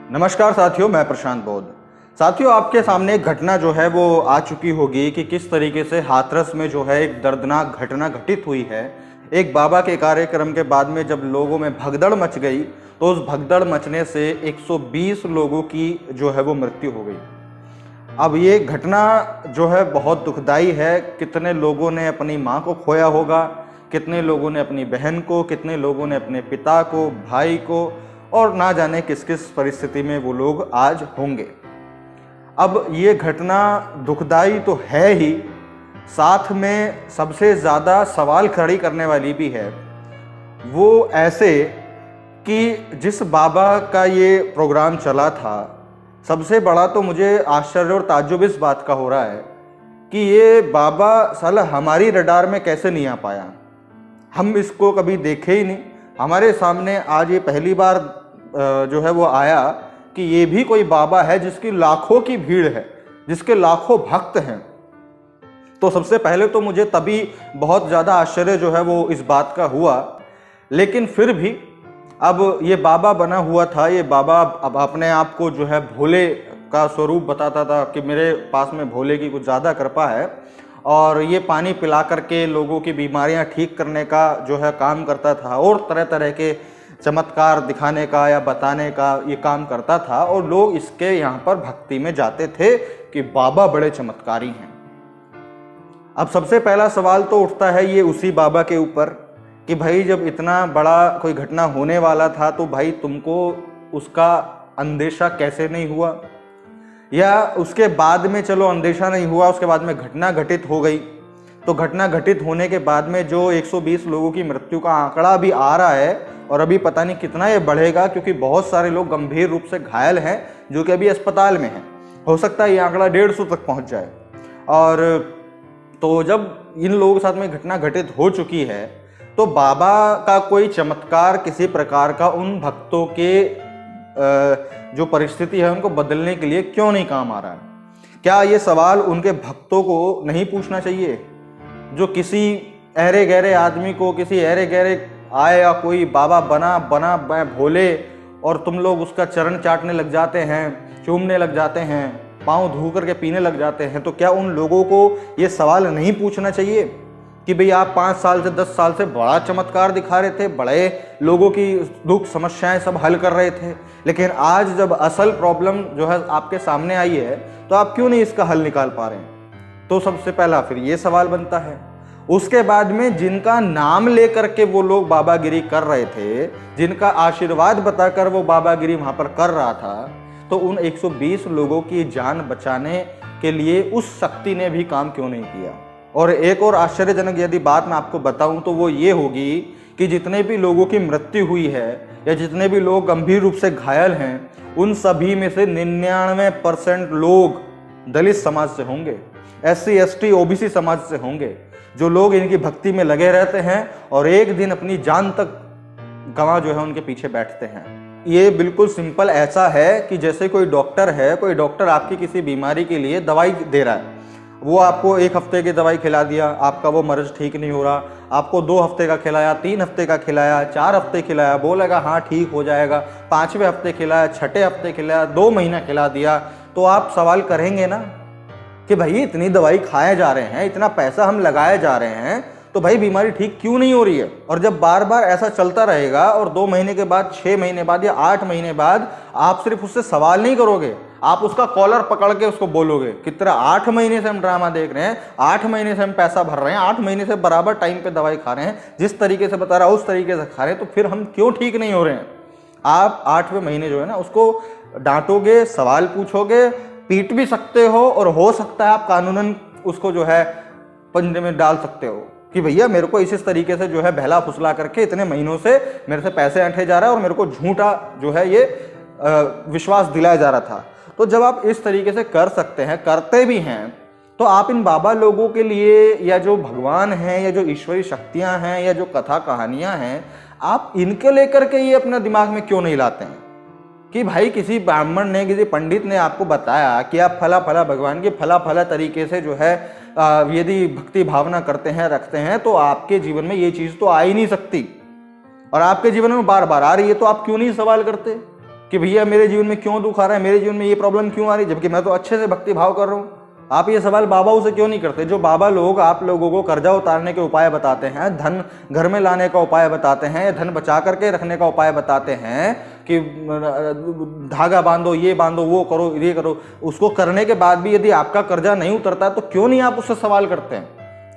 नमस्कार साथियों, मैं प्रशांत बौद्ध। साथियों, आपके सामने एक घटना जो है वो आ चुकी होगी कि किस तरीके से हाथरस में जो है एक दर्दनाक घटना घटित हुई है। एक बाबा के कार्यक्रम के बाद में जब लोगों में भगदड़ मच गई तो उस भगदड़ मचने से 120 लोगों की जो है वो मृत्यु हो गई। अब ये घटना जो है बहुत दुखदाई है। कितने लोगों ने अपनी माँ को खोया होगा, कितने लोगों ने अपनी बहन को, कितने लोगों ने अपने पिता को, भाई को, और ना जाने किस किस परिस्थिति में वो लोग आज होंगे। अब ये घटना दुखदाई तो है ही, साथ में सबसे ज़्यादा सवाल खड़ी करने वाली भी है। वो ऐसे कि जिस बाबा का ये प्रोग्राम चला था, सबसे बड़ा तो मुझे आश्चर्य और ताज्जुब इस बात का हो रहा है कि ये बाबा साला हमारी रडार में कैसे नहीं आ पाया। हम इसको कभी देखे ही नहीं। हमारे सामने आज ये पहली बार जो है वो आया कि ये भी कोई बाबा है जिसकी लाखों की भीड़ है, जिसके लाखों भक्त हैं। तो सबसे पहले तो मुझे तभी बहुत ज़्यादा आश्चर्य जो है वो इस बात का हुआ। लेकिन फिर भी अब ये बाबा बना हुआ था, ये बाबा अब अपने आप को जो है भोले का स्वरूप बताता था कि मेरे पास में भोले की कुछ ज़्यादा कृपा है, और ये पानी पिला करके लोगों की बीमारियां ठीक करने का जो है काम करता था, और तरह तरह के चमत्कार दिखाने का या बताने का ये काम करता था। और लोग इसके यहाँ पर भक्ति में जाते थे कि बाबा बड़े चमत्कारी हैं। अब सबसे पहला सवाल तो उठता है ये उसी बाबा के ऊपर कि भाई जब इतना बड़ा कोई घटना होने वाला था तो भाई तुमको उसका अंदेशा कैसे नहीं हुआ, या उसके बाद में चलो अंदेशा नहीं हुआ, उसके बाद में घटना घटित हो गई। तो घटना घटित होने के बाद में जो 120 लोगों की मृत्यु का आंकड़ा भी आ रहा है, और अभी पता नहीं कितना ये बढ़ेगा, क्योंकि बहुत सारे लोग गंभीर रूप से घायल हैं जो कि अभी अस्पताल में हैं। हो सकता है ये आंकड़ा 150 तक पहुंच जाए। और तो जब इन लोगों के साथ में घटना घटित हो चुकी है तो बाबा का कोई चमत्कार किसी प्रकार का उन भक्तों के जो परिस्थिति है उनको बदलने के लिए क्यों नहीं काम आ रहा है? क्या ये सवाल उनके भक्तों को नहीं पूछना चाहिए? जो किसी अहरे गहरे आदमी को, किसी अहरे गहरे आए या कोई बाबा बना भोले, और तुम लोग उसका चरण चाटने लग जाते हैं, चूमने लग जाते हैं, पाँव धो करके पीने लग जाते हैं, तो क्या उन लोगों को ये सवाल नहीं पूछना चाहिए कि भाई आप 5 साल से 10 साल से बड़ा चमत्कार दिखा रहे थे, बड़े लोगों की दुख समस्याएं सब हल कर रहे थे, लेकिन आज जब असल प्रॉब्लम जो है आपके सामने आई है तो आप क्यों नहीं इसका हल निकाल पा रहे हैं? तो सबसे पहला फिर ये सवाल बनता है। उसके बाद में जिनका नाम लेकर के वो लोग बाबागिरी कर रहे थे, जिनका आशीर्वाद बताकर वो बाबागिरी वहां पर कर रहा था, तो उन 120 लोगों की जान बचाने के लिए उस शक्ति ने भी काम क्यों नहीं किया? और एक और आश्चर्यजनक यदि बात मैं आपको बताऊं तो वो ये होगी कि जितने भी लोगों की मृत्यु हुई है या जितने भी लोग गंभीर रूप से घायल हैं, उन सभी में से 99% लोग दलित समाज से होंगे, SC ST OBC समाज से होंगे, जो लोग इनकी भक्ति में लगे रहते हैं और एक दिन अपनी जान तक गंवा जो है उनके पीछे बैठते हैं। ये बिल्कुल सिंपल ऐसा है कि जैसे कोई डॉक्टर है, कोई डॉक्टर आपकी किसी बीमारी के लिए दवाई दे रहा है, वो आपको 1 हफ्ते की दवाई खिला दिया, आपका वो मर्ज ठीक नहीं हो रहा, आपको 2 हफ्ते का खिलाया, 3 हफ्ते का खिलाया, 4 हफ्ते खिलाया, बोलेगा हाँ ठीक हो जाएगा, 5वें हफ्ते खिलाया, 6ठे हफ्ते खिलाया, 2 महीना खिला दिया, तो आप सवाल करेंगे ना कि भाई इतनी दवाई खाए जा रहे हैं, इतना पैसा हम लगाए जा रहे हैं, तो भाई बीमारी ठीक क्यों नहीं हो रही है? और जब बार बार ऐसा चलता रहेगा और 2 महीने के बाद, 6 महीने बाद या 8 महीने बाद आप सिर्फ उससे सवाल नहीं करोगे, आप उसका कॉलर पकड़ के उसको बोलोगे कि तेरा 8 महीने से हम ड्रामा देख रहे हैं, 8 महीने से हम पैसा भर रहे हैं, 8 महीने से बराबर टाइम पे दवाई खा रहे हैं, जिस तरीके से बता रहा है उस तरीके से खा रहे हैं, तो फिर हम क्यों ठीक नहीं हो रहे हैं? आप 8वें महीने जो है ना उसको डांटोगे, सवाल पूछोगे, पीट भी सकते हो, और हो सकता है आप कानूनन उसको जो है पंजे में डाल सकते हो कि भैया मेरे को इस तरीके से जो है बहला फुसला करके इतने महीनों से मेरे से पैसे ऐंठे जा रहा है और मेरे को झूठा जो है ये विश्वास दिलाया जा रहा था। तो जब आप इस तरीके से कर सकते हैं, करते भी हैं, तो आप इन बाबा लोगों के लिए, या जो भगवान हैं, या जो ईश्वरीय शक्तियां हैं, या जो कथा कहानियां हैं, आप इनके लेकर के ये अपना दिमाग में क्यों नहीं लाते हैं कि भाई किसी ब्राह्मण ने, किसी पंडित ने आपको बताया कि आप फला फला भगवान की फला फला तरीके से जो है यदि भक्ति भावना करते हैं, रखते हैं, तो आपके जीवन में ये चीज़ तो आ ही नहीं सकती, और आपके जीवन में बार बार आ रही है, तो आप क्यों नहीं सवाल करते? कि भैया मेरे जीवन में क्यों दुख आ रहा है, मेरे जीवन में ये प्रॉब्लम क्यों आ रही है, जबकि मैं तो अच्छे से भक्ति भाव कर रहा हूँ। आप ये सवाल बाबाओं से क्यों नहीं करते? जो बाबा लोग आप लोगों को कर्जा उतारने के उपाय बताते हैं, धन घर में लाने का उपाय बताते हैं, धन बचा करके रखने का उपाय बताते हैं कि धागा बांधो, ये बांधो, वो करो, ये करो, उसको करने के बाद भी यदि आपका कर्जा नहीं उतरता है तो क्यों नहीं आप उससे सवाल करते हैं?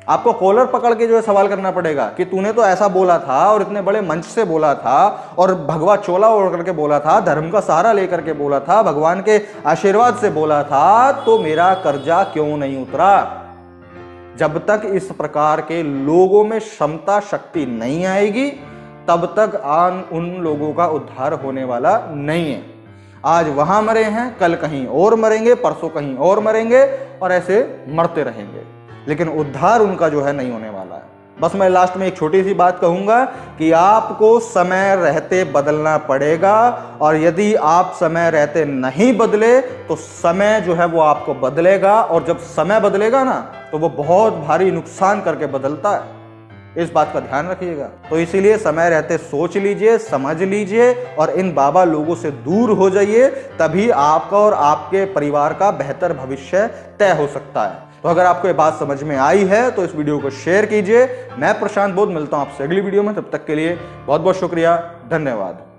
आपको कॉलर पकड़ के जो है सवाल करना पड़ेगा कि तूने तो ऐसा बोला था और इतने बड़े मंच से बोला था और भगवा चोला ओढ़ करके बोला था, धर्म का सहारा लेकर के बोला था, भगवान के आशीर्वाद से बोला था, तो मेरा कर्जा क्यों नहीं उतरा? जब तक इस प्रकार के लोगों में क्षमता शक्ति नहीं आएगी तब तक उन लोगों का उद्धार होने वाला नहीं है। आज वहां मरे हैं, कल कहीं और मरेंगे, परसों कहीं और मरेंगे और ऐसे मरते रहेंगे, लेकिन उद्धार उनका जो है नहीं होने वाला है। बस मैं लास्ट में एक छोटी सी बात कहूंगा कि आपको समय रहते बदलना पड़ेगा, और यदि आप समय रहते नहीं बदले तो समय जो है वो आपको बदलेगा, और जब समय बदलेगा ना तो वो बहुत भारी नुकसान करके बदलता है। इस बात का ध्यान रखिएगा। तो इसीलिए समय रहते सोच लीजिए, समझ लीजिए और इन बाबा लोगों से दूर हो जाइए, तभी आपका और आपके परिवार का बेहतर भविष्य तय हो सकता है। तो अगर आपको ये बात समझ में आई है तो इस वीडियो को शेयर कीजिए। मैं प्रशांत बोध मिलता हूं आपसे अगली वीडियो में, तब तक के लिए बहुत बहुत शुक्रिया, धन्यवाद।